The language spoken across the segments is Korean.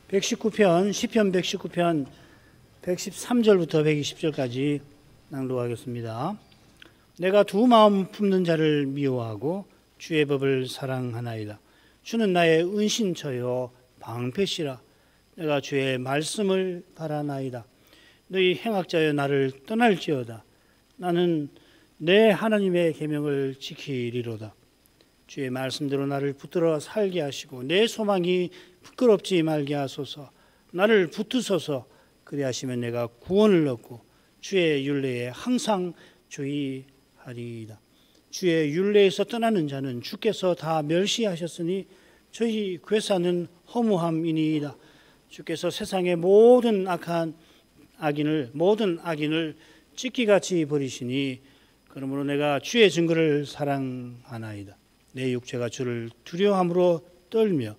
119편, 시편 119편 113절부터 120절까지 낭독하겠습니다. 내가 두 마음 품는 자를 미워하고 주의 법을 사랑하나이다. 주는 나의 은신처요 방패시라. 내가 주의 말씀을 바라나이다. 너희 행악자여 나를 떠날지어다. 나는 내 하나님의 계명을 지키리로다. 주의 말씀대로 나를 붙들어 살게 하시고 내 소망이 부끄럽지 말게 하소서. 나를 붙드소서. 그리하시면 내가 구원을 얻고 주의 율례에 항상 주의하리이다. 주의 율례에서 떠나는 자는 주께서 다 멸시하셨으니 저희 괴사는 허무함이니이다. 주께서 세상의 모든 악인을 찢기같이 버리시니 그러므로 내가 주의 증거를 사랑하나이다. 내 육체가 주를 두려워함으로 떨며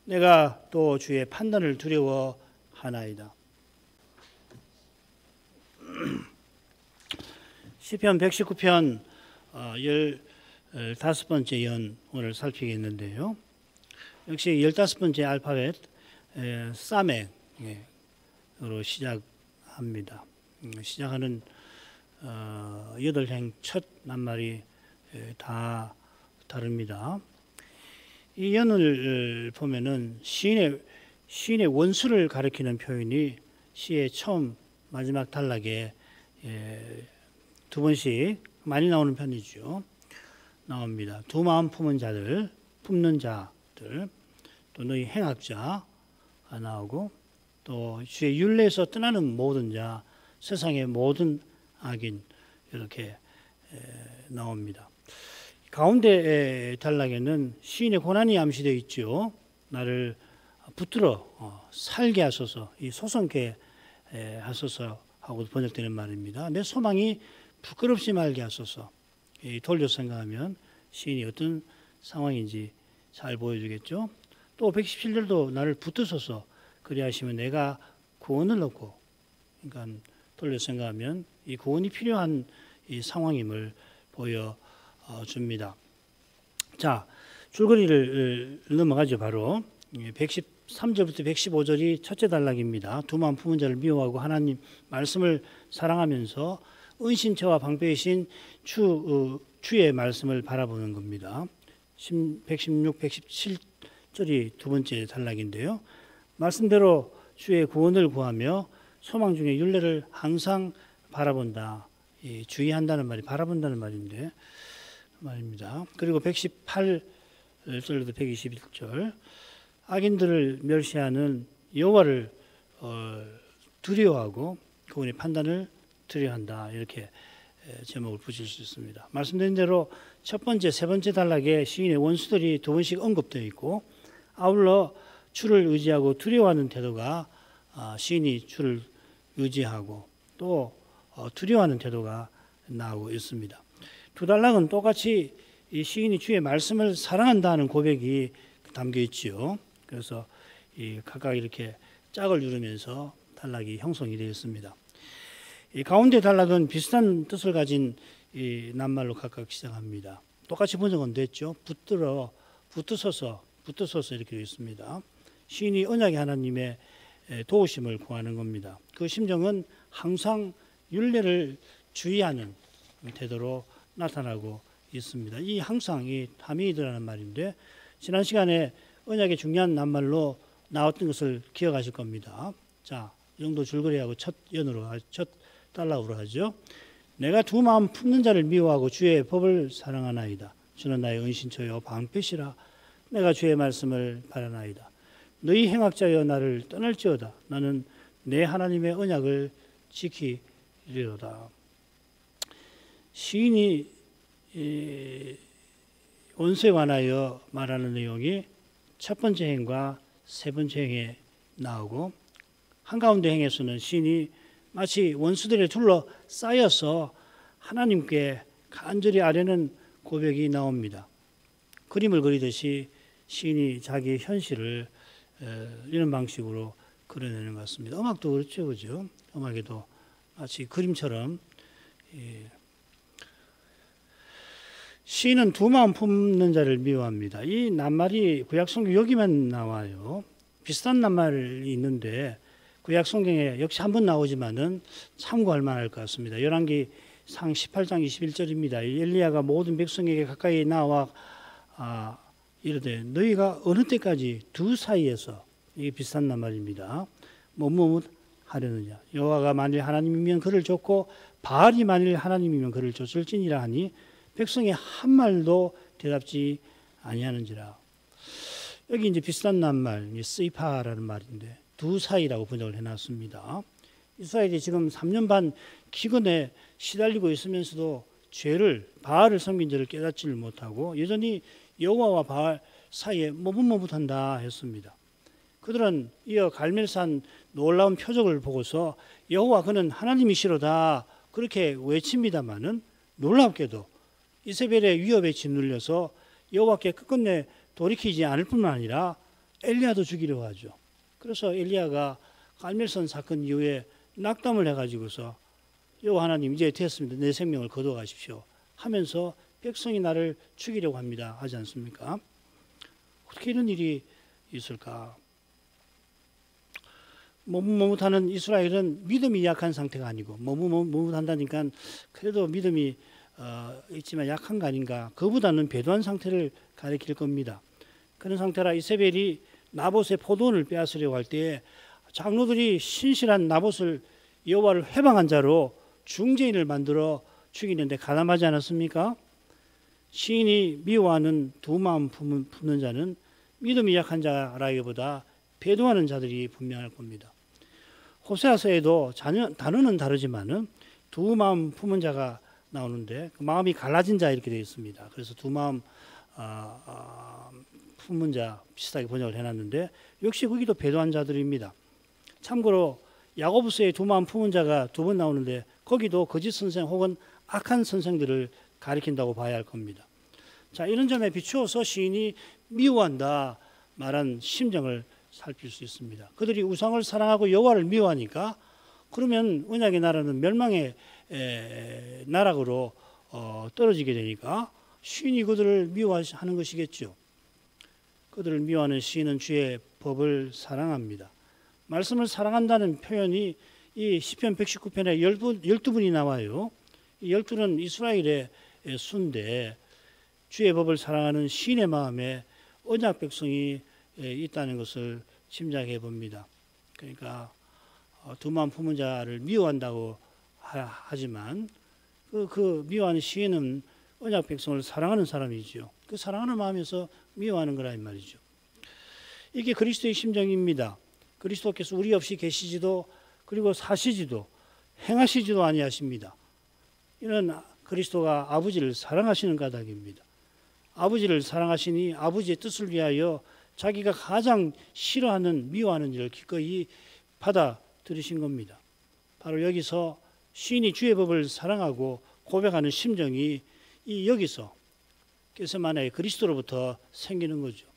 내가 또 주의 판단을 두려워하나이다. 시편 119편 15번째 연 오늘 살피겠는데요. 역시 15번째 알파벳 사멕으로 시작합니다. 시작하는 8행 첫 낱말이 다 다릅니다. 이 연을 보면은 시인의 원수를 가리키는 표현이 시의 처음 마지막 단락에 두 번씩 많이 나오는 편이죠. 나옵니다. 두 마음 품는 자들, 또 너희 행악자 나오고 또 주의 율례에서 떠나는 모든 자, 세상의 모든 악인 이렇게 나옵니다. 가운데 단락에는 시인의 고난이 암시되어 있죠. 나를 붙들어 살게 하소서, 이 소성케 하소서 하고 번역되는 말입니다. 내 소망이 부끄럽지 말게 하소서. 돌려 생각하면 시인이 어떤 상황인지 잘 보여주겠죠. 또 117절도 나를 붙드소서 그리하시면 내가 구원을 얻고, 그러니까 돌려 생각하면 이 구원이 필요한 이 상황임을 보여줍니다. 자, 줄거리를 넘어가죠. 바로 113절부터 115절이 첫째 단락입니다. 두 마음 품은 자를 미워하고 하나님 말씀을 사랑하면서 은신처와 방패이신 주의 말씀을 바라보는 겁니다. 116, 117절이 두 번째 단락인데요. 말씀대로 주의 구원을 구하며 소망 중에 율례를 항상 바라본다. 주의한다는 말이 바라본다는 말입니다. 그리고 118절부터 121절 악인들을 멸시하는 여호와를 두려워하고 그분의 판단을 두려워한다. 이렇게 제목을 붙일 수 있습니다. 말씀드린 대로 첫 번째, 세 번째 단락에 시인의 원수들이 두 번씩 언급되어 있고 아울러 주를 의지하고 두려워하는 태도가 시인이 주를 의지하고 또 두려워하는 태도가 나오고 있습니다. 두 단락은 똑같이 이 시인이 주의 말씀을 사랑한다는 고백이 담겨 있지요. 그래서 각각 이렇게 짝을 이루면서 단락이 형성이 되어 있습니다. 이 가운데 단락은 비슷한 뜻을 가진 이 낱말로 각각 시작합니다. 똑같이 번역은 됐죠. 붙드소서 이렇게 되어 있습니다. 시인이 언약의 하나님의 도우심을 구하는 겁니다. 그 심정은 항상 율례를 주의하는 태도로 나타나고 있습니다. 이 항상 이 하미드라는 말인데 지난 시간에 언약의 중요한 낱말로 나왔던 것을 기억하실 겁니다. 자, 이 정도 줄거리하고 첫 단락으로 하죠. 내가 두 마음 품는 자를 미워하고 주의 법을 사랑하나이다. 주는 나의 은신처요 방패시라. 내가 주의 말씀을 바라나이다. 너희 행악자여 나를 떠날지어다. 나는 내 하나님의 언약을 지키리로다. 시인이 원수에 관하여 말하는 내용이 첫 번째 행과 세 번째 행에 나오고 한가운데 행에서는 시인이 마치 원수들에 둘러싸여서 하나님께 간절히 아뢰는 고백이 나옵니다. 그림을 그리듯이 시인이 자기의 현실을 이런 방식으로 그려내는 것 같습니다. 음악도 그렇죠, 그죠? 음악에도 마치 그림처럼 시인은 두 마음 품는 자를 미워합니다. 이 낱말이 구약성경 여기만 나와요. 비슷한 낱말이 있는데 구약 성경에 역시 한 번 나오지만은 참고할 만할 것 같습니다. 열왕기상 18장 21절입니다. 엘리야가 모든 백성에게 가까이 나와 이르되 너희가 어느 때까지 두 사이에서, 이게 비슷한 낱말입니다. 뭐뭐 하려느냐. 여호와가 만일 하나님이면 그를 줬고 바알이 만일 하나님이면 그를 줬을지니라 하니 백성이 한 말도 대답지 아니하는지라. 여기 이제 비슷한 낱말, 스이파라는 말인데 두 사이라고 번역을 해놨습니다. 이스라엘이 지금 3년 반 기근에 시달리고 있으면서도 바알을 섬긴 죄를 깨닫지를 못하고 여전히 여호와와 바알 사이에 머뭇머뭇한다 했습니다. 그들은 이어 갈멜산 놀라운 표적을 보고서 여호와 그는 하나님이시로다 그렇게 외칩니다마는 놀랍게도 이세벨의 위협에 짓눌려서 여호와께 끝끝내 돌이키지 않을 뿐만 아니라 엘리야도 죽이려고 하죠. 그래서 엘리야가 갈멜산 사건 이후에 낙담을 해가지고서 여호와 하나님 이제 됐습니다. 내 생명을 거둬가십시오 하면서 백성이 나를 죽이려고 합니다 하지 않습니까? 어떻게 이런 일이 있을까? 머뭇머뭇하는 이스라엘은 믿음이 약한 상태가 아니고 머뭇머뭇한다니까 그래도 믿음이 있지만 약한 거 아닌가? 그보다는 배도한 상태를 가리킬 겁니다. 그런 상태라 이세벨이 나봇의 포도원을 빼앗으려고 할 때에 장로들이 신실한 나봇을 여호와를 회방한 자로 중재인을 만들어 죽이는데 가담하지 않았습니까? 시인이 미워하는 두 마음 품는 자는 믿음이 약한 자라기보다 배도하는 자들이 분명할 겁니다. 호세아서에도 단어는 다르지만은 두 마음 품은 자가 나오는데 그 마음이 갈라진 자 이렇게 되어 있습니다. 그래서 두 마음 품은 자 비슷하게 번역을 해놨는데 역시 거기도 배도한 자들입니다. 참고로 야고보서에 두 마음 품은 자가 두 번 나오는데 거기도 거짓 선생 혹은 악한 선생들을 가리킨다고 봐야 할 겁니다. 자, 이런 점에 비추어서 시인이 미워한다 말한 심정을 살필 수 있습니다. 그들이 우상을 사랑하고 여호와를 미워하니까 그러면 언약의 나라는 멸망의 나락으로 떨어지게 되니까 시인이 그들을 미워하는 것이겠죠. 그들을 미워하는 시인은 주의 법을 사랑합니다. 말씀을 사랑한다는 표현이 이 시편 119편에 12분이 나와요. 이 12는 이스라엘의 수인데 주의 법을 사랑하는 시인의 마음에 언약 백성이 있다는 것을 짐작해 봅니다. 그러니까 두 마음 품은 자를 미워한다고 하지만 그 미워하는 시인은 언약 백성을 사랑하는 사람이죠. 그 사랑하는 마음에서 미워하는 거라 이 말이죠. 이게 그리스도의 심정입니다. 그리스도께서 우리 없이 계시지도 그리고 사시지도 행하시지도 아니하십니다. 이는 그리스도가 아버지를 사랑하시는 까닭입니다. 아버지를 사랑하시니 아버지의 뜻을 위하여 자기가 가장 싫어하는 미워하는 일을 기꺼이 받아들이신 겁니다. 바로 여기서 시인이 주의 법을 사랑하고 고백하는 심정이 여기서 겟세마네의 그리스도로부터 생기는 거죠.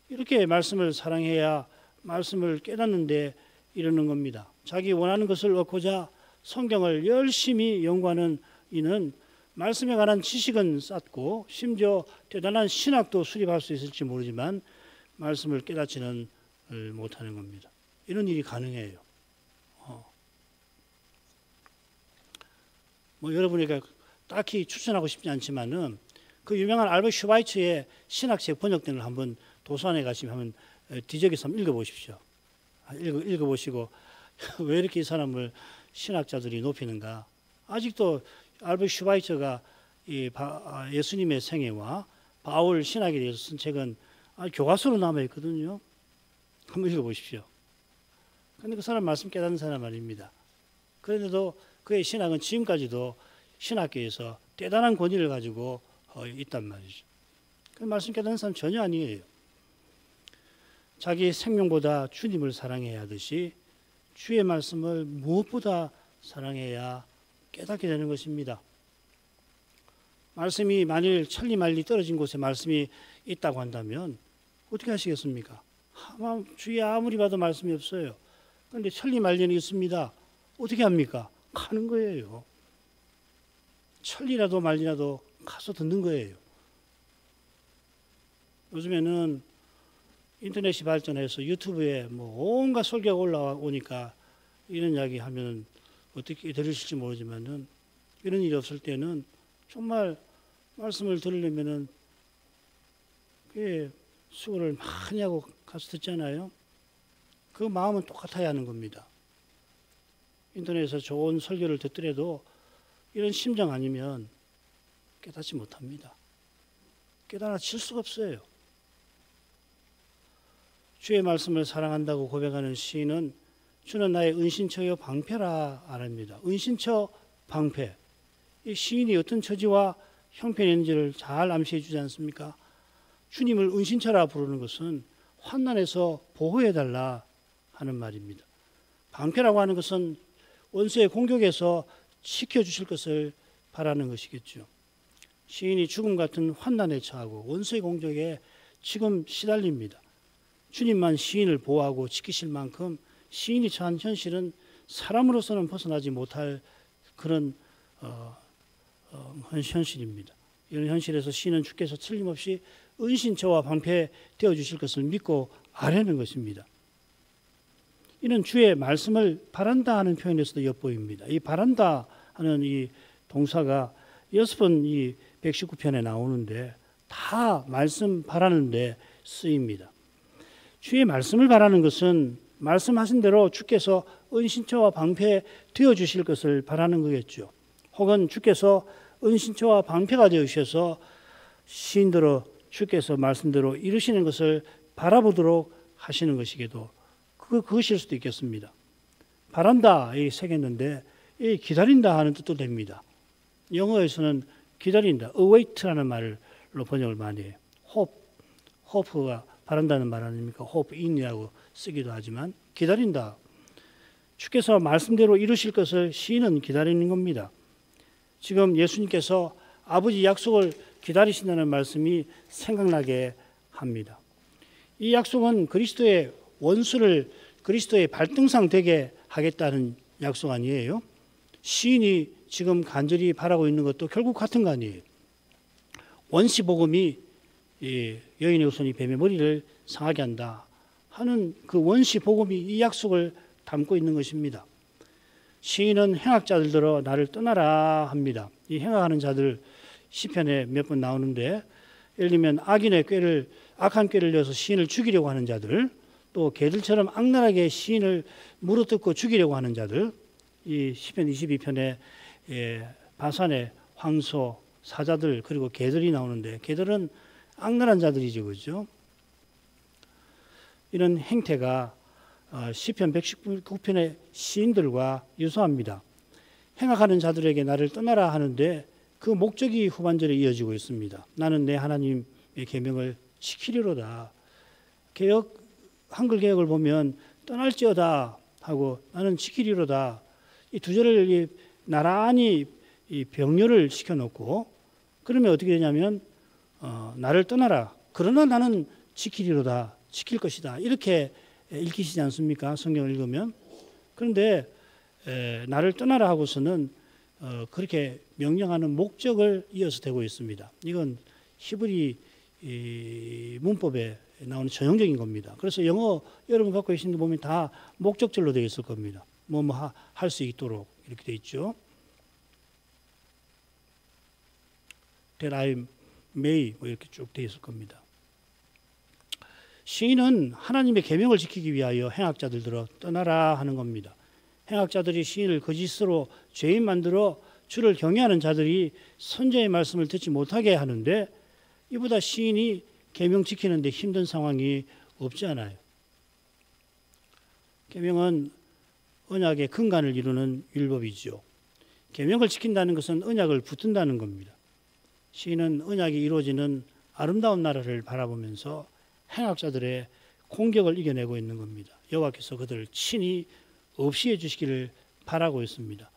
이렇게 말씀을 사랑해야 말씀을 깨닫는데 이르는 겁니다. 자기 원하는 것을 얻고자 성경을 열심히 연구하는 이는 말씀에 관한 지식은 쌓고 심지어 대단한 신학도 수립할 수 있을지 모르지만 말씀을 깨닫지는 못하는 겁니다. 이런 일이 가능해요. 여러분에게 딱히 추천하고 싶지 않지만은 그 유명한 알버트 슈바이처의 신학책 번역본을 한번 도서관에 가시면 한번 뒤적여서 한번 읽어보십시오. 읽어보시고 왜 이렇게 이 사람을 신학자들이 높이는가. 아직도 알버트 슈바이처가 예수님의 생애와 바울 신학에 대해서 쓴 책은 교과서로 남아있거든요. 한번 읽어보십시오. 그런데 그 사람 말씀 깨닫는 사람 아닙니다. 그런데도 그의 신학은 지금까지도 신학계에서 대단한 권위를 가지고 있단 말이죠. 그 말씀 깨닫는 사람 전혀 아니에요. 자기 생명보다 주님을 사랑해야 하듯이 주의 말씀을 무엇보다 사랑해야 깨닫게 되는 것입니다. 말씀이 만일 천리말리 떨어진 곳에 말씀이 있다고 한다면 어떻게 하시겠습니까? 주위에 아무리 봐도 말씀이 없어요. 그런데 천리말리는 있습니다. 어떻게 합니까? 가는 거예요. 천리라도 말리라도 가서 듣는 거예요. 요즘에는 인터넷이 발전해서 유튜브에 뭐 온갖 설교가 올라오니까 이런 이야기 하면 어떻게 들으실지 모르지만은 이런 일이 없을 때는 정말 말씀을 들으려면은 꽤 수고를 많이 하고 가서 듣잖아요. 그 마음은 똑같아야 하는 겁니다. 인터넷에서 좋은 설교를 듣더라도 이런 심정 아니면 깨닫지 못합니다. 깨달아질 수가 없어요. 주의 말씀을 사랑한다고 고백하는 시인은 주는 나의 은신처요 방패라 말합니다. 은신처 방패. 이 시인이 어떤 처지와 형편인지를 잘 암시해 주지 않습니까? 주님을 은신처라 부르는 것은 환난에서 보호해달라 하는 말입니다. 방패라고 하는 것은 원수의 공격에서 지켜주실 것을 바라는 것이겠죠. 시인이 죽음 같은 환난에 처하고 원수의 공격에 지금 시달립니다. 주님만 시인을 보호하고 지키실 만큼 시인이 처한 현실은 사람으로서는 벗어나지 못할 그런 현실입니다. 이런 현실에서 시인은 주께서 틀림없이 은신처와 방패 되어주실 것을 믿고 아뢰는 것입니다. 이는 주의 말씀을 바란다 하는 표현에서도 엿보입니다. 이 바란다 하는 이 동사가 6번 이 119편에 나오는데 다 말씀 바라는 데 쓰입니다. 주의 말씀을 바라는 것은 말씀하신 대로 주께서 은신처와 방패 되어주실 것을 바라는 거겠죠. 혹은 주께서 은신처와 방패가 되어주셔서 시인대로 주께서 말씀대로 이루시는 것을 바라보도록 하시는 것이기도 그것일 수도 있겠습니다. 바란다 이 새겼는데 이 기다린다 하는 뜻도 됩니다. 영어에서는 기다린다, await라는 말로 번역을 많이 해요. hope가 바란다는 말 아닙니까? hope in이라고 쓰기도 하지만 기다린다. 주께서 말씀대로 이루실 것을 시인은 기다리는 겁니다. 지금 예수님께서 아버지 약속을 기다리신다는 말씀이 생각나게 합니다. 이 약속은 그리스도의 원수를 그리스도의 발등상 되게 하겠다는 약속 아니에요? 시인이 지금 간절히 바라고 있는 것도 결국 같은 거 아니에요? 원시복음이 여인의 후손이 뱀의 머리를 상하게 한다 하는 그 원시복음이 이 약속을 담고 있는 것입니다. 시인은 행악자들들어 나를 떠나라 합니다. 이 행악하는 자들 시편에 몇 번 나오는데 예를 들면 악한 꾀를 내서 시인을 죽이려고 하는 자들, 또 개들처럼 악랄하게 시인을 물어뜯고 죽이려고 하는 자들, 이 시편 22편에 바산의 황소, 사자들 그리고 개들이 나오는데 개들은 악랄한 자들이죠, 그렇죠? 이런 행태가 시편 119편의 시인들과 유사합니다. 행악하는 자들에게 나를 떠나라 하는데 그 목적이 후반절에 이어지고 있습니다. 나는 내 하나님의 계명을 지키리로다. 한글 개혁을 보면 떠날지어다 하고 나는 지키리로다. 이 두 절을 나란히 병렬을 시켜놓고 그러면 어떻게 되냐면 나를 떠나라. 그러나 나는 지키리로다. 지킬 것이다. 이렇게 읽히시지 않습니까? 성경을 읽으면. 그런데 나를 떠나라 하고서는 그렇게 명령하는 목적을 이어서 되고 있습니다. 이건 히브리 문법에 나오는 전형적인 겁니다. 그래서 영어 여러분 갖고 계신 데 보면 다 목적절로 되어 있을 겁니다. 뭐뭐 할 수 있도록 이렇게 되어 있죠. That I may 뭐 이렇게 쭉 되어 있을 겁니다. 시인은 하나님의 계명을 지키기 위하여 행악자들들어 떠나라 하는 겁니다. 행악자들이 시인을 거짓으로 죄인 만들어 주를 경외하는 자들이 선지자의 말씀을 듣지 못하게 하는데 이보다 시인이 계명 지키는데 힘든 상황이 없지 않아요. 계명은 언약의 근간을 이루는 율법이죠. 계명을 지킨다는 것은 언약을 붙든다는 겁니다. 시인은 언약이 이루어지는 아름다운 나라를 바라보면서 행악자들의 공격을 이겨내고 있는 겁니다. 여호와께서 그들을 친히 없이 해주시기를 바라고 있습니다.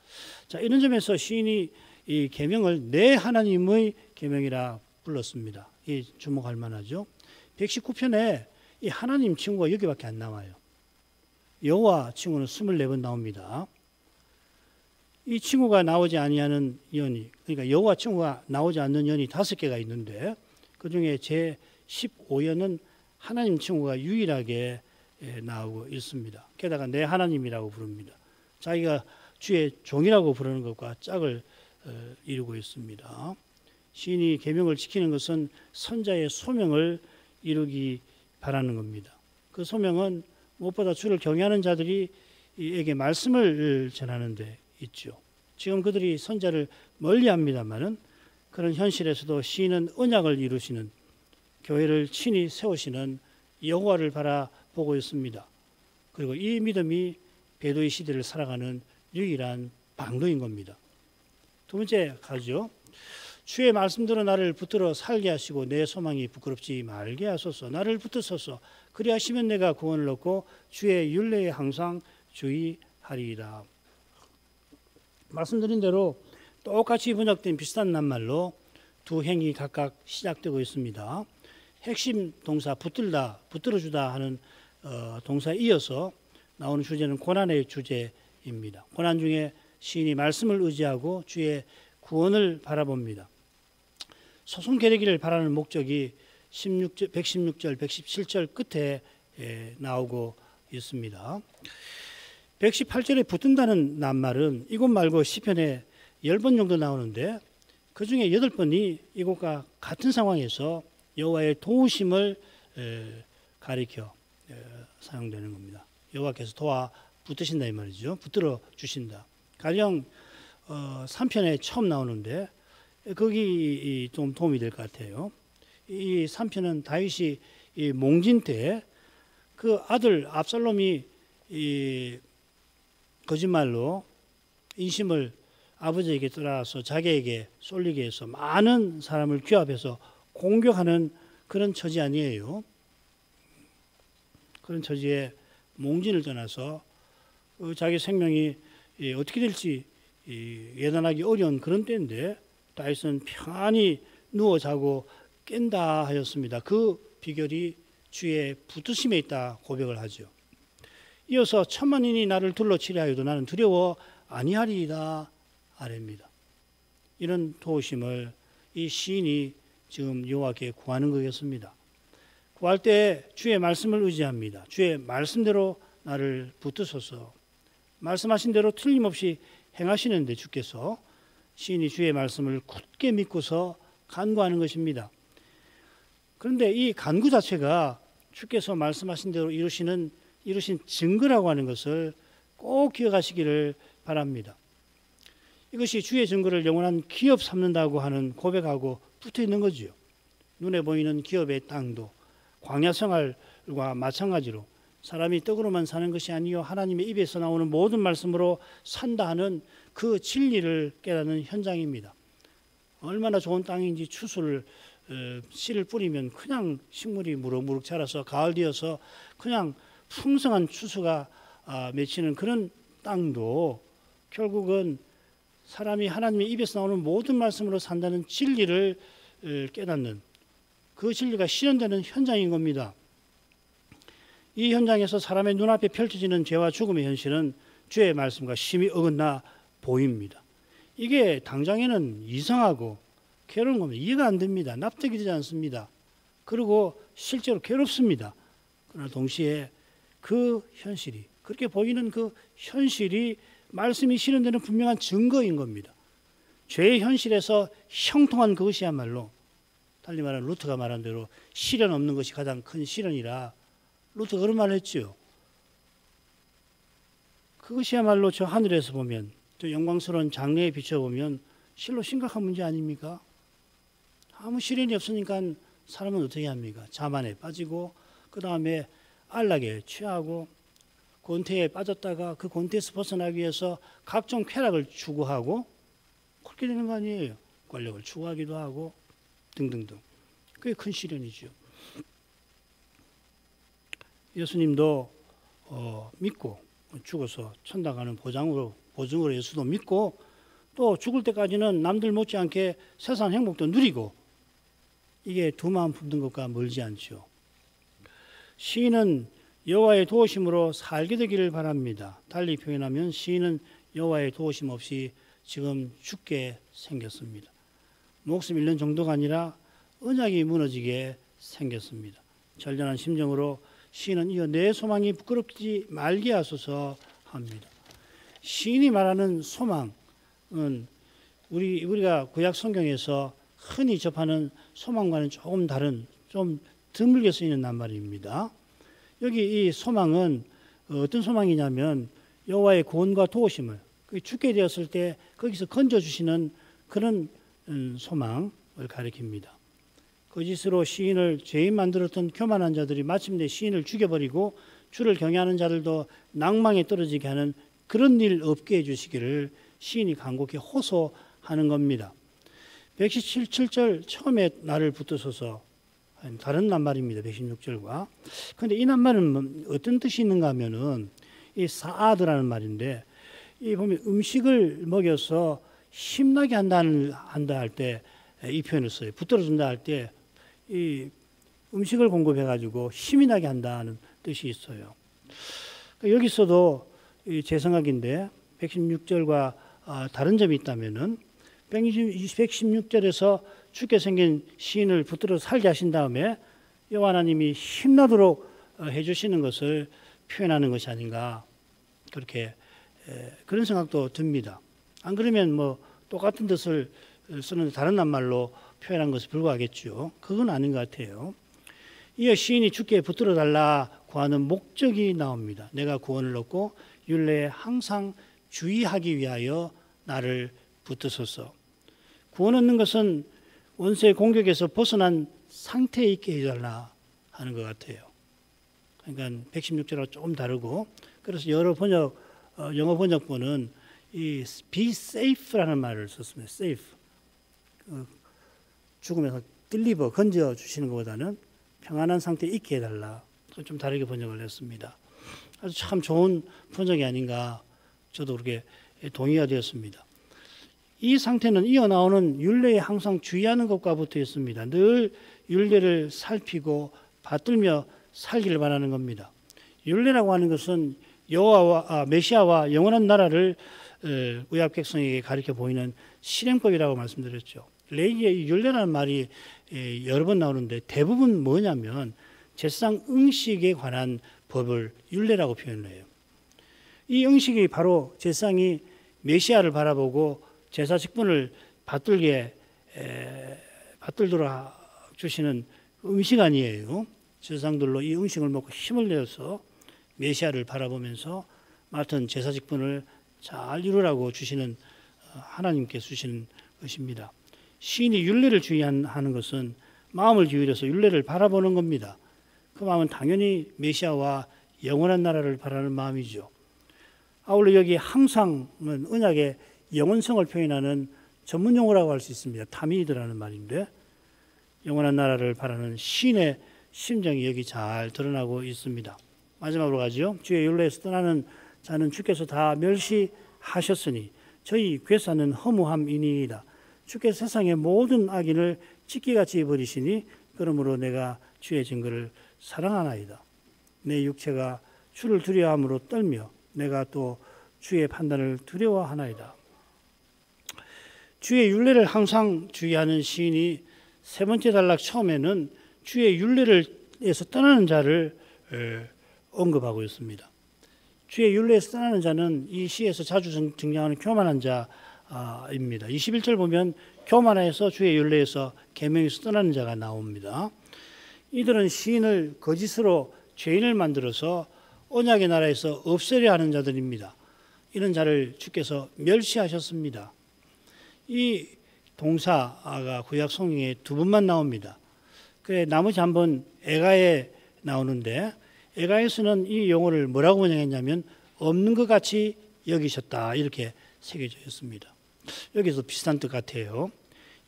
자, 이런 점에서 시인이 이 계명을 내 하나님의 계명이라 불렀습니다. 이 주목할 만하죠. 119편에 이 하나님 칭호가 여기밖에 안 나와요. 여호와 칭호는 24번 나옵니다. 이 칭호가 나오지 아니하는 연이, 그러니까 여호와 칭호가 나오지 않는 연이 5개가 있는데 그 중에 제 15연은 하나님 칭호가 유일하게 나오고 있습니다. 게다가 내 하나님이라고 부릅니다. 자기가 주의 종이라고 부르는 것과 짝을 이루고 있습니다. 시인이 계명을 지키는 것은 선자의 소명을 이루기 바라는 겁니다. 그 소명은 무엇보다 주를 경외하는 자들이에게 말씀을 전하는 데 있죠. 지금 그들이 선자를 멀리합니다마는 그런 현실에서도 시인은 언약을 이루시는, 교회를 친히 세우시는 여호와를 바라보고 있습니다. 그리고 이 믿음이 배도의 시대를 살아가는 유일한 방도인 겁니다. 두 번째 가죠. 주의 말씀대로 나를 붙들어 살게 하시고 내 소망이 부끄럽지 말게 하소서. 나를 붙드소서. 그리하시면 내가 구원을 얻고 주의 율례에 항상 주의하리이다. 말씀드린 대로 똑같이 번역된 비슷한 낱말로 두 행이 각각 시작되고 있습니다. 핵심 동사 붙들다, 붙들어주다 하는 동사에 이어서 나오는 주제는 고난의 주제입니다. 고난 중에 시인이 말씀을 의지하고 주의 구원을 바라봅니다. 소송 계리기를 바라는 목적이 116절, 117절 끝에 나오고 있습니다. 118절에 붙든다는 낱말은 이곳 말고 시편에 10번 정도 나오는데 그 중에 8번이 이곳과 같은 상황에서 여호와의 도우심을 가리켜 사용되는 겁니다. 여호와께서 도와 붙드신다 이 말이죠. 붙들어 주신다. 가령 3편에 처음 나오는데 거기 좀 도움이 될 것 같아요. 이 3편은 다윗이 이 몽진 때 그 아들 압살롬이 이 거짓말로 인심을 아버지에게 떠나서 자기에게 쏠리게 해서 많은 사람을 규합해서 공격하는 그런 처지 아니에요. 그런 처지에 몽진을 떠나서 자기 생명이 어떻게 될지 예단하기 어려운 그런 때인데 다윗은 평안히 누워 자고 깬다 하였습니다. 그 비결이 주의 붙드심에 있다 고백을 하죠. 이어서 천만인이 나를 둘러치려 하여도 나는 두려워 아니하리이다 아래입니다. 이런 도우심을 이 시인이 지금 여호와께 구하는 거겠습니다. 구할 때 주의 말씀을 의지합니다. 주의 말씀대로 나를 붙드소서. 말씀하신 대로 틀림없이 행하시는데 주께서 시인이 주의 말씀을 굳게 믿고서 간구하는 것입니다. 그런데 이 간구 자체가 주께서 말씀하신 대로 이루신 증거라고 하는 것을 꼭 기억하시기를 바랍니다. 이것이 주의 증거를 영원한 기업 삼는다고 하는 고백하고 붙어 있는 거지요. 눈에 보이는 기업의 땅도 광야 생활과 마찬가지로 사람이 떡으로만 사는 것이 아니요 하나님의 입에서 나오는 모든 말씀으로 산다 하는 그 진리를 깨닫는 현장입니다. 얼마나 좋은 땅인지 추수를 씨를 뿌리면 그냥 식물이 무럭무럭 자라서 가을 되어서 그냥 풍성한 추수가 맺히는 그런 땅도 결국은 사람이 하나님의 입에서 나오는 모든 말씀으로 산다는 진리를 깨닫는 그 진리가 실현되는 현장인 겁니다. 이 현장에서 사람의 눈앞에 펼쳐지는 죄와 죽음의 현실은 주의 말씀과 심히 어긋나 보입니다. 이게 당장에는 이상하고 괴로운 겁니다. 이해가 안 됩니다. 납득이 되지 않습니다. 그리고 실제로 괴롭습니다. 그러나 동시에 그 현실이, 그렇게 보이는 그 현실이 말씀이 실현되는 분명한 증거인 겁니다. 죄의 현실에서 형통한 그것이야말로 달리 말하는 루터가 말한 대로 시련 없는 것이 가장 큰 시련이라 루터가 그런 말을 했죠. 그것이야말로 저 하늘에서 보면 저 영광스러운 장래에 비춰보면 실로 심각한 문제 아닙니까? 아무 시련이 없으니까 사람은 어떻게 합니까? 자만에 빠지고 그 다음에 안락에 취하고 권태에 빠졌다가 그 권태에서 벗어나기 위해서 각종 쾌락을 추구하고 그렇게 되는 거 아니에요. 권력을 추구하기도 하고 등등등. 그게 큰 시련이죠. 예수님도 믿고 죽어서 천당 가는 보증으로 예수도 믿고 또 죽을 때까지는 남들 못지않게 세상 행복도 누리고 이게 두 마음 품는 것과 멀지 않죠. 시인은 여호와의 도우심으로 살게 되기를 바랍니다. 달리 표현하면 시인은 여호와의 도우심 없이 지금 죽게 생겼습니다. 목숨 잃는 정도가 아니라 언약이 무너지게 생겼습니다. 절절한 심정으로 시인은 이어 내 소망이 부끄럽지 말게 하소서 합니다. 시인이 말하는 소망은 우리가 구약 성경에서 흔히 접하는 소망과는 조금 다른, 좀 드물게 쓰이는 낱말입니다. 여기 이 소망은 어떤 소망이냐면 여호와의 구원과 도우심을 죽게 되었을 때 거기서 건져주시는 그런 소망을 가리킵니다. 거짓으로 시인을 죄인 만들었던 교만한 자들이 마침내 시인을 죽여버리고 주를 경외하는 자들도 낭망에 떨어지게 하는 그런 일 없게 해주시기를 시인이 간곡히 호소하는 겁니다. 117절 처음에 나를 붙드소서, 다른 낱말입니다. 116절과. 그런데 이 낱말은 어떤 뜻이 있는가 하면은 이 사아드라는 말인데, 이 보면 음식을 먹여서 힘나게 한다 할 때 이 표현을 써요. 붙들어준다 할 때 이 음식을 공급해 가지고 힘이 나게 한다는 뜻이 있어요. 여기서도 제 생각인데 116절과 다른 점이 있다면은 116절에서 죽게 생긴 시인을 붙들어 살게 하신 다음에 여호와 하나님이 힘나도록 해주시는 것을 표현하는 것이 아닌가, 그렇게 그런 생각도 듭니다. 안 그러면 뭐 똑같은 뜻을 쓰는 다른 낱말로 표현한 것에 불과하겠죠. 그건 아닌 것 같아요. 이어 시인이 주께 붙들어 달라 구하는 목적이 나옵니다. 내가 구원을 얻고 율례에 항상 주의하기 위하여 나를 붙드소서. 구원 얻는 것은 원수의 공격에서 벗어난 상태에 있게 해달라 하는 것 같아요. 그러니까 116절하고 조금 다르고, 그래서 여러 영어 번역본은 이 be safe라는 말을 썼습니다. safe. 죽음에서 deliver, 건져 주시는 것보다는 평안한 상태에 있게 해달라. 좀 다르게 번역을 했습니다. 아주 참 좋은 번역이 아닌가, 저도 그렇게 동의가 되었습니다. 이 상태는 이어 나오는 율례에 항상 주의하는 것과 붙어 있습니다. 늘 율례를 살피고 받들며 살기를 바라는 겁니다. 율례라고 하는 것은 메시아와 영원한 나라를 구약 백성에게 가르쳐 보이는 실행법이라고 말씀드렸죠. 레위기에 율례라는 말이 여러 번 나오는데 대부분 뭐냐면 제사장 응식에 관한 법을 율례라고 표현해요. 이 응식이 바로 제사장이 메시아를 바라보고 제사 직분을 받들도록 주시는 음식 아니에요. 제사장들로 이 음식을 먹고 힘을 내어서 메시아를 바라보면서 맡은 제사 직분을 잘 이루라고 주시는, 하나님께 주시는 것입니다. 시인이 율례를 주의하는 것은 마음을 기울여서 율례를 바라보는 겁니다. 그 마음은 당연히 메시아와 영원한 나라를 바라는 마음이죠. 아울러 여기 항상은 언약의 영원성을 표현하는 전문 용어라고 할 수 있습니다. 타미드라는 말인데, 영원한 나라를 바라는 시인의 심정이 여기 잘 드러나고 있습니다. 마지막으로 가죠. 주의 율례에서 떠나는 자는 주께서 다 멸시하셨으니 저희 괴사는 허무함이니이다. 주께서 세상의 모든 악인을 찢기같이 버리시니 그러므로 내가 주의 증거를 사랑하나이다. 내 육체가 주를 두려워함으로 떨며 내가 또 주의 판단을 두려워하나이다. 주의 율례를 항상 주의하는 시인이 세 번째 단락 처음에는 주의 율례에서 떠나는 자를 언급하고 있습니다. 주의 율례에서 떠나는 자는 이 시에서 자주 등장하는 교만한 자입니다. 21절 보면 교만해서 주의 율례에서 계명에서 떠나는 자가 나옵니다. 이들은 시인을 거짓으로 죄인을 만들어서 언약의 나라에서 없애려 하는 자들입니다. 이런 자를 주께서 멸시하셨습니다. 이 동사가 구약 성경에 두 번만 나옵니다. 그래 나머지 한 번 에가에 나오는데, 에가에서는 이 용어를 뭐라고 번역했냐면 없는 것 같이 여기셨다, 이렇게 새겨져 있습니다. 여기서 비슷한 뜻 같아요.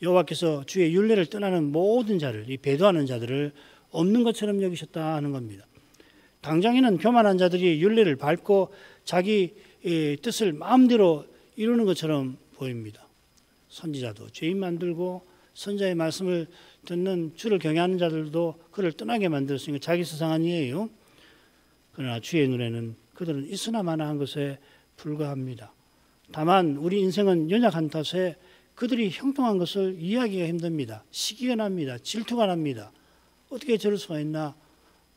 여호와께서 주의 율례를 떠나는 모든 자를, 이 배도하는 자들을 없는 것처럼 여기셨다 하는 겁니다. 당장에는 교만한 자들이 율례를 밟고 자기 뜻을 마음대로 이루는 것처럼 보입니다. 선지자도 죄인 만들고 선자의 말씀을 듣는 주를 경외하는 자들도 그를 떠나게 만들었으니까 자기 세상 아니에요. 그러나 주의 눈에는 그들은 있으나 마나한 것에 불과합니다. 다만 우리 인생은 연약한 탓에 그들이 형통한 것을 이해하기가 힘듭니다. 시기가 납니다. 질투가 납니다. 어떻게 저럴 수가 있나?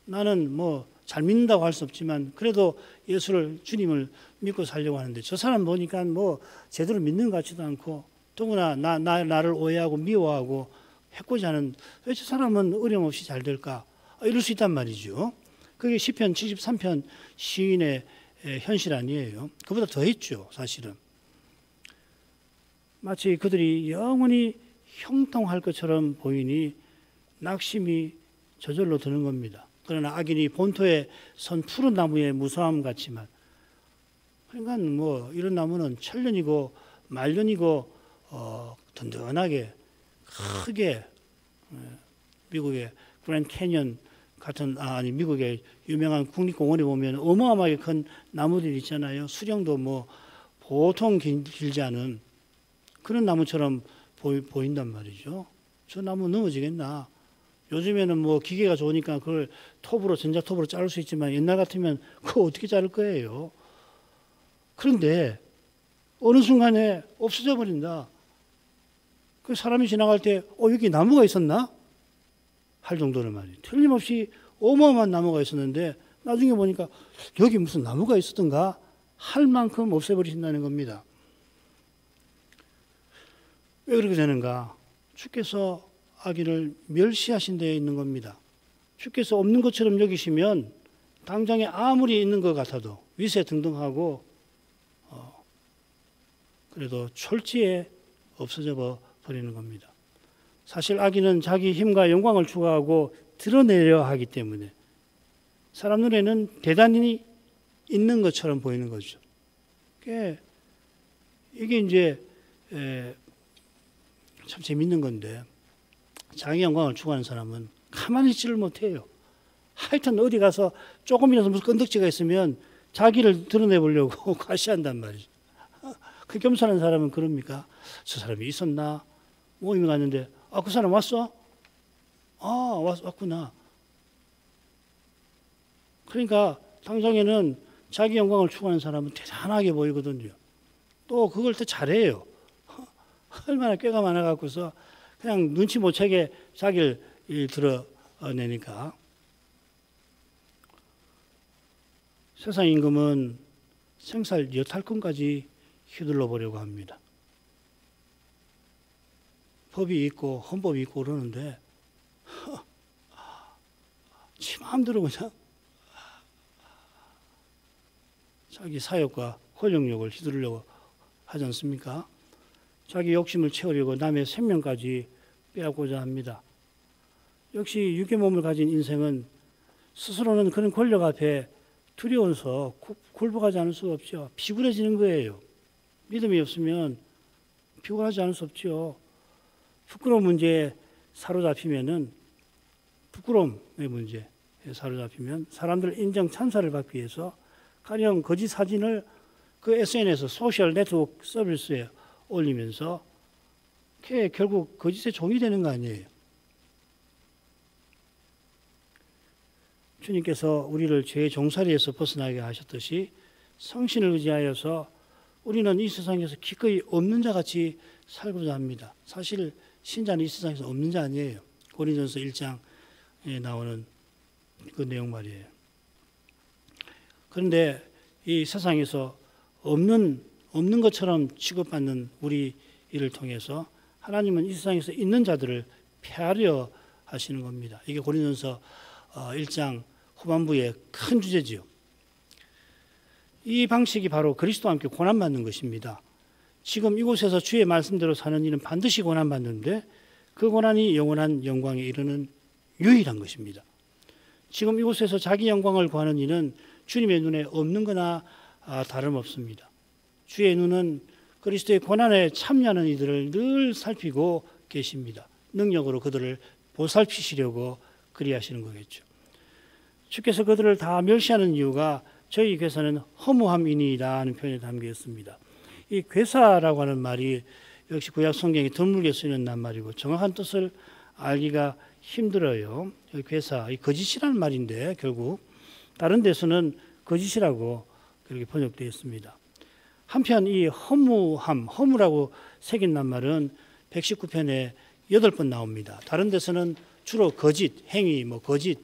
나는 뭐 잘 믿는다고 할 수 없지만 그래도 예수를 주님을 믿고 살려고 하는데 저 사람 보니까 뭐 제대로 믿는 것 같지도 않고 더구나 나를 오해하고 미워하고 해코지하는 왜 저 사람은 어려움없이 잘 될까? 이럴 수 있단 말이죠. 그게 시편 73편 시인의 현실 아니에요. 그보다 더 했죠, 사실은. 마치 그들이 영원히 형통할 것처럼 보이니 낙심이 저절로 드는 겁니다. 그러나 악인이 본토에 선 푸른 나무의 무서움 같지만, 그러니까 뭐 이런 나무는 천년이고 만년이고 든든하게 크게 미국의 그랜드 캐년 같은 미국의 유명한 국립공원에 보면 어마어마하게 큰 나무들이 있잖아요. 수령도 뭐 보통 길지 않은 그런 나무처럼 보인단 말이죠. 저 나무 넘어지겠나? 요즘에는 뭐 기계가 좋으니까 그걸 전자톱으로 자를 수 있지만 옛날 같으면 그거 어떻게 자를 거예요? 그런데 어느 순간에 없어져 버린다. 그 사람이 지나갈 때 여기 나무가 있었나? 할 정도로 말이에요. 틀림없이 어마어마한 나무가 있었는데 나중에 보니까 여기 무슨 나무가 있었던가 할 만큼 없애버리신다는 겁니다. 왜 그렇게 되는가? 주께서 악인을 멸시하신 데에 있는 겁니다. 주께서 없는 것처럼 여기시면 당장에 아무리 있는 것 같아도 위세등등하고 그래도 철지에 없어져 버리는 겁니다. 사실 악인은 자기 힘과 영광을 추구하고 드러내려 하기 때문에 사람 눈에는 대단히 있는 것처럼 보이는 거죠. 이게 이제 참 재밌는 건데 자기 영광을 추구하는 사람은 가만히 있지를 못해요. 하여튼 어디 가서 조금이라도 무슨 건덕지가 있으면 자기를 드러내보려고 과시한단 말이죠. 그 겸손한 사람은 그럽니까? 저 사람이 있었나? 모임에 갔는데 그 사람 왔어? 왔구나. 그러니까 당장에는 자기 영광을 추구하는 사람은 대단하게 보이거든요. 또 그걸 또 잘해요. 얼마나 꾀가 많아갖고서 그냥 눈치 못 채게 자기를 드러내니까. 세상 임금은 생살 여탈권까지 휘둘러 보려고 합니다. 법이 있고 헌법이 있고 그러는데 지 마음대로 그냥 자기 사역과 권력력을 휘두르려고 하지 않습니까? 자기 욕심을 채우려고 남의 생명까지 빼앗고자 합니다. 역시 육의 몸을 가진 인생은 스스로는 그런 권력 앞에 두려워서 굴복하지 않을 수가 없죠. 비굴해지는 거예요. 믿음이 없으면 비굴하지 않을 수 없죠. 부끄러운 문제에 사로잡히면은 부끄러움의 문제에 사로잡히면 사람들 인정 찬사를 받기 위해서 가령 거짓 사진을 그 SNS 소셜 네트워크 서비스에 올리면서 결국 거짓의 종이 되는 거 아니에요. 주님께서 우리를 죄의 종살이에서 벗어나게 하셨듯이 성신을 의지하여서 우리는 이 세상에서 기꺼이 없는 자 같이 살고자 합니다. 사실 신자는 이 세상에서 없는 자 아니에요. 고린도전서 1장에 나오는 그 내용 말이에요. 그런데 이 세상에서 없는 것처럼 취급받는 우리 일을 통해서 하나님은 이 세상에서 있는 자들을 폐하려 하시는 겁니다. 이게 고린도전서 1장 후반부의 큰 주제지요. 이 방식이 바로 그리스도와 함께 고난받는 것입니다. 지금 이곳에서 주의 말씀대로 사는 이는 반드시 고난받는데 그 고난이 영원한 영광에 이르는 유일한 것입니다. 지금 이곳에서 자기 영광을 구하는 이는 주님의 눈에 없는 거나 다름없습니다. 주의 눈은 그리스도의 고난에 참여하는 이들을 늘 살피고 계십니다. 능력으로 그들을 보살피시려고 그리하시는 거겠죠. 주께서 그들을 다 멸시하는 이유가 저희 괴사는 허무함이니라는 표현에 담겨 있습니다. 이 괴사라고 하는 말이 역시 구약 성경에 드물게 쓰이는 낱말이고 정확한 뜻을 알기가 힘들어요. 괴사, 이 거짓이라는 말인데 결국 다른 데서는 거짓이라고 그렇게 번역되어 있습니다. 한편 이 허무라고 새긴 낱말은 119편에 8번 나옵니다. 다른 데서는 주로 거짓, 행위, 거짓,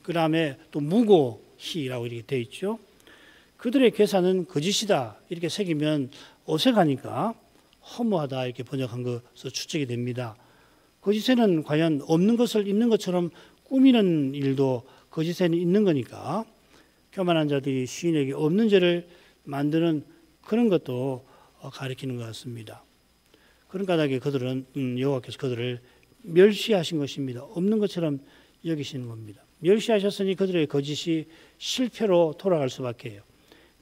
그 다음에 또 무고희라고 이렇게 되어 있죠. 그들의 계산은 거짓이다 이렇게 새기면 어색하니까 허무하다 이렇게 번역한 것으로 추측이 됩니다. 거짓에는 과연 없는 것을 있는 것처럼 꾸미는 일도 거짓에는 있는 거니까 교만한 자들이 시인에게 없는 죄를 만드는 그런 것도 가리키는 것 같습니다. 그런 까닭에 그들은 여호와께서 그들을 멸시하신 것입니다. 없는 것처럼 여기시는 겁니다. 멸시하셨으니 그들의 거짓이 실패로 돌아갈 수밖에 해요.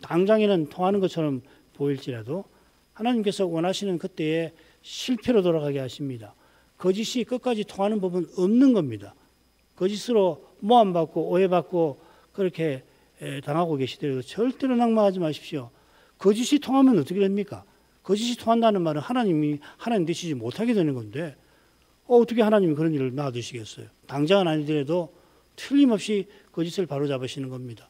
당장에는 통하는 것처럼 보일지라도 하나님께서 원하시는 그때에 실패로 돌아가게 하십니다. 거짓이 끝까지 통하는 법은 없는 겁니다. 거짓으로 모함받고 오해받고 그렇게 당하고 계시더라도 절대로 낙망하지 마십시오. 거짓이 통하면 어떻게 됩니까? 거짓이 통한다는 말은 하나님 되시지 못하게 되는 건데 어떻게 하나님이 그런 일을 놔두시겠어요? 당장은 아니더라도 틀림없이 거짓을 바로잡으시는 겁니다.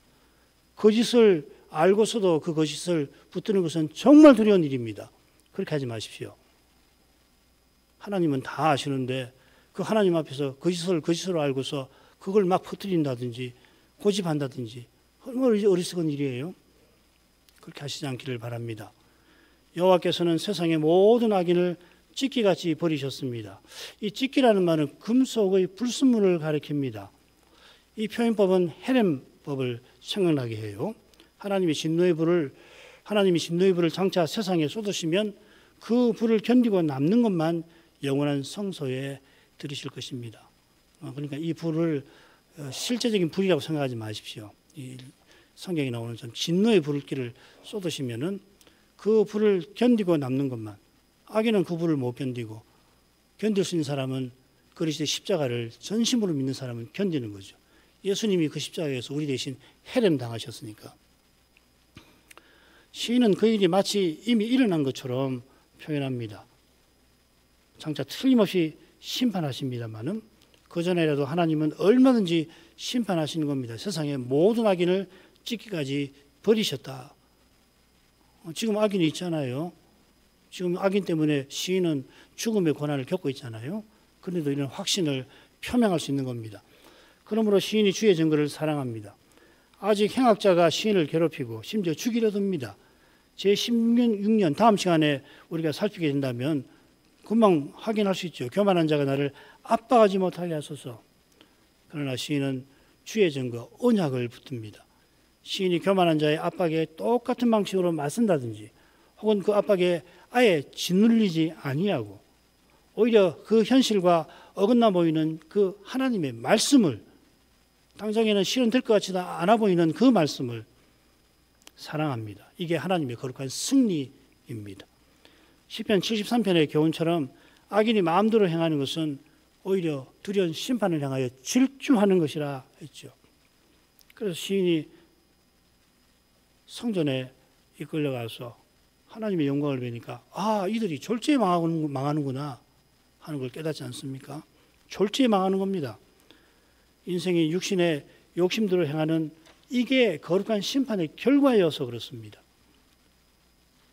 거짓을 알고서도 그 거짓을 붙드는 것은 정말 두려운 일입니다. 그렇게 하지 마십시오. 하나님은 다 아시는데 그 하나님 앞에서 거짓을 거짓으로 알고서 그걸 막 퍼뜨린다든지 고집한다든지 얼마나 어리석은 일이에요. 그렇게 하시지 않기를 바랍니다. 여호와께서는 세상의 모든 악인을 찢기같이 버리셨습니다. 이 찢기라는 말은 금속의 불순물을 가리킵니다. 이 표현법은 헤렘법을 생각나게 해요. 하나님이 진노의 불을 장차 세상에 쏟으시면 그 불을 견디고 남는 것만 영원한 성소에 들이실 것입니다. 그러니까 이 불을 실제적인 불이라고 생각하지 마십시오. 이 성경에 나오는 진노의 불길을 쏟으시면은 그 불을 견디고 남는 것만, 악인은 그 불을 못 견디고 견딜 수 있는 사람은 그리스도의 십자가를 전심으로 믿는 사람은 견디는 거죠. 예수님이 그 십자가에서 우리 대신 헤렘 당하셨으니까. 시인은 그 일이 마치 이미 일어난 것처럼 표현합니다. 장차 틀림없이 심판하십니다마는 그 전에라도 하나님은 얼마든지 심판하시는 겁니다. 세상의 모든 악인을 찢기까지 버리셨다. 지금 악인이 있잖아요. 지금 악인 때문에 시인은 죽음의 고난을 겪고 있잖아요. 그런데도 이런 확신을 표명할 수 있는 겁니다. 그러므로 시인이 주의 증거를 사랑합니다. 아직 행악자가 시인을 괴롭히고 심지어 죽이려 듭니다. 제16년 다음 시간에 우리가 살피게 된다면 금방 확인할 수 있죠. 교만한 자가 나를 압박하지 못하게 하소서. 그러나 시인은 주의 증거, 언약을 붙듭니다. 시인이 교만한 자의 압박에 똑같은 방식으로 맞선다든지 혹은 그 압박에 아예 짓눌리지 아니하고 오히려 그 현실과 어긋나 보이는 그 하나님의 말씀을 당장에는 실현될 것 같지도 않아 보이는 그 말씀을 사랑합니다. 이게 하나님의 거룩한 승리입니다. 시편 73편의 교훈처럼 악인이 마음대로 행하는 것은 오히려 두려운 심판을 향하여 질주하는 것이라 했죠. 그래서 시인이 성전에 이끌려가서 하나님의 영광을 보니까 이들이 졸지에 망하는구나 하는 걸 깨닫지 않습니까? 졸지에 망하는 겁니다. 인생이 육신의 욕심대로 행하는 이게 거룩한 심판의 결과여서 그렇습니다.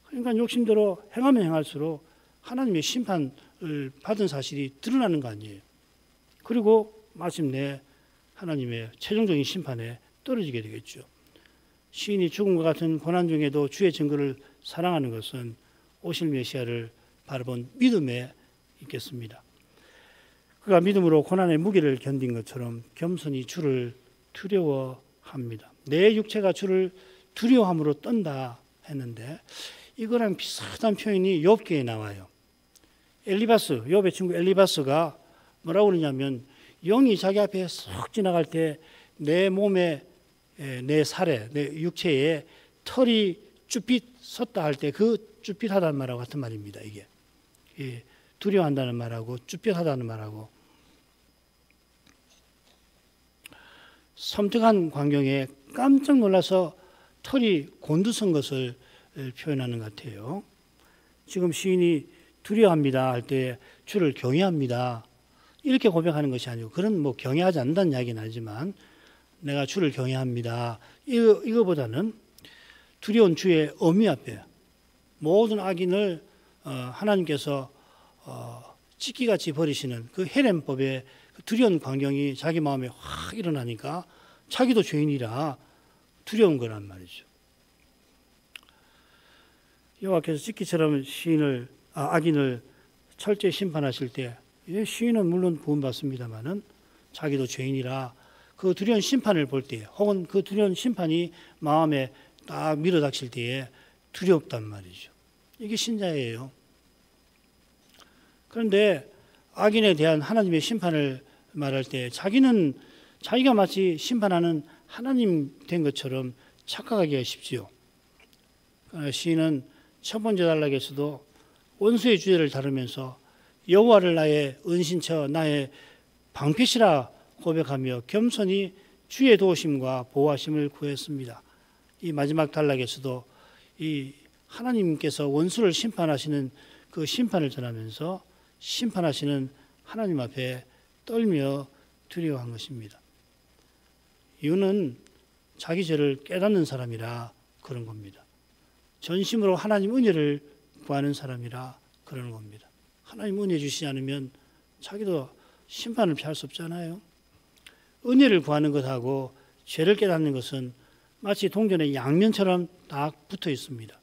그러니까 욕심대로 행하면 행할수록 하나님의 심판을 받은 사실이 드러나는 거 아니에요. 그리고 마침내 하나님의 최종적인 심판에 떨어지게 되겠죠. 시인이 죽음과 같은 고난 중에도 주의 증거를 사랑하는 것은 오실 메시아를 바라본 믿음에 있겠습니다. 그가 믿음으로 고난의 무게를 견딘 것처럼 겸손히 주를 두려워합니다. 내 육체가 주를 두려워함으로 떤다 했는데 이거랑 비슷한 표현이 욥기에 나와요. 욥의 친구 엘리바스가 뭐라고 그러냐면 영이 자기 앞에 쏙 지나갈 때 내 몸에 내 살에 내 육체에 털이 쭈삣 섰다 할 때 그 쭈삣하다는 말하고 같은 말입니다. 이게 두려워한다는 말하고 쭈삣하다는 말하고 섬뜩한 광경에 깜짝 놀라서 털이 곤두선 것을 표현하는 것 같아요. 지금 시인이 두려워합니다 할 때 주를 경외합니다 이렇게 고백하는 것이 아니고 그런 경외하지 않는다는 이야기는 아니지만 내가 주를 경외합니다 이거보다는 두려운 주의 어미 앞에 모든 악인을 하나님께서 찢기같이 버리시는 그 헤렘법에 두려운 광경이 자기 마음에 확 일어나니까 자기도 죄인이라 두려운 거란 말이죠. 여호와께서 찍기처럼 악인을 철저히 심판하실 때 시인은 물론 구원받습니다마는 자기도 죄인이라 그 두려운 심판을 볼 때, 혹은 그 두려운 심판이 마음에 딱 밀어닥칠 때에 두렵단 말이죠. 이게 신자예요. 그런데 악인에 대한 하나님의 심판을 말할 때 자기가 마치 심판하는 하나님 된 것처럼 착각하기가 쉽지요. 시인은 첫 번째 단락에서도 원수의 주제를 다루면서 여호와를 나의 은신처 나의 방패시라 고백하며 겸손히 주의 도우심과 보호하심을 구했습니다. 이 마지막 단락에서도 이 하나님께서 원수를 심판하시는 그 심판을 전하면서 심판하시는 하나님 앞에 떨며 두려워한 것입니다. 이유는 자기 죄를 깨닫는 사람이라 그런 겁니다. 전심으로 하나님 은혜를 구하는 사람이라 그러는 겁니다. 하나님 은혜 주시지 않으면 자기도 심판을 피할 수 없잖아요. 은혜를 구하는 것하고 죄를 깨닫는 것은 마치 동전의 양면처럼 딱 붙어 있습니다.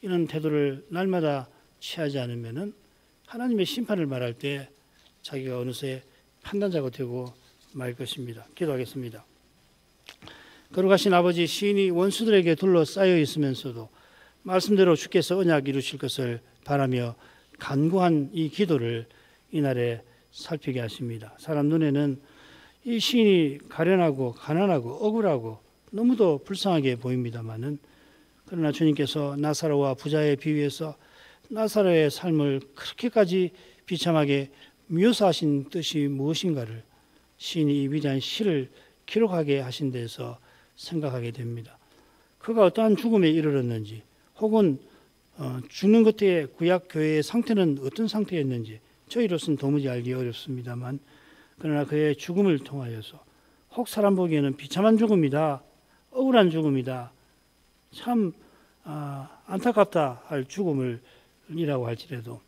이런 태도를 날마다 취하지 않으면 하나님의 심판을 말할 때 자기가 어느새 판단자가 되고 말 것입니다. 기도하겠습니다. 거룩하신 아버지, 시인이 원수들에게 둘러싸여 있으면서도 말씀대로 주께서 언약 이루실 것을 바라며 간구한 이 기도를 이날에 살피게 하십니다. 사람 눈에는 이 시인이 가련하고 가난하고 억울하고 너무도 불쌍하게 보입니다마는, 그러나 주님께서 나사로와 부자의 비유에서 나사로의 삶을 그렇게까지 비참하게 묘사하신 뜻이 무엇인가를 시인이 이 위대한 시를 기록하게 하신 데서 생각하게 됩니다. 그가 어떠한 죽음에 이르렀는지, 혹은 죽는 것의 구약 교회의 상태는 어떤 상태였는지 저희로서는 도무지 알기 어렵습니다만, 그러나 그의 죽음을 통하여서 혹 사람 보기에는 비참한 죽음이다, 억울한 죽음이다, 참 안타깝다 할 죽음을이라고 할지라도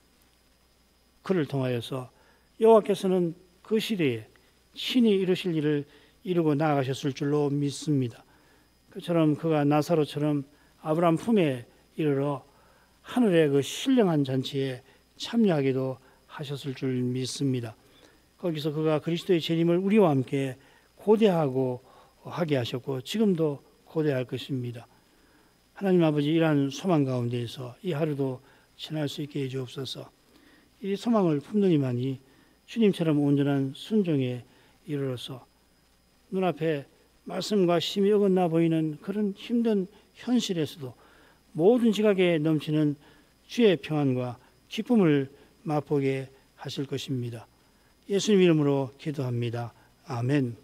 그를 통하여서 여호와께서는 그 시대에 신이 이루실 일을 이루고 나아가셨을 줄로 믿습니다. 그처럼 그가 나사로처럼 아브라함 품에 이르러 하늘의 그 신령한 잔치에 참여하기도 하셨을 줄 믿습니다. 거기서 그가 그리스도의 재림을 우리와 함께 고대하고 하게 하셨고 지금도 고대할 것입니다. 하나님 아버지, 이러한 소망 가운데에서 이 하루도 지날 수 있게 해주옵소서. 이 소망을 품는 이만이 주님처럼 온전한 순종에 이르러서 눈앞에 말씀과 심히 어긋나 보이는 그런 힘든 현실에서도 모든 지각에 넘치는 주의 평안과 기쁨을 맛보게 하실 것입니다. 예수님 이름으로 기도합니다. 아멘.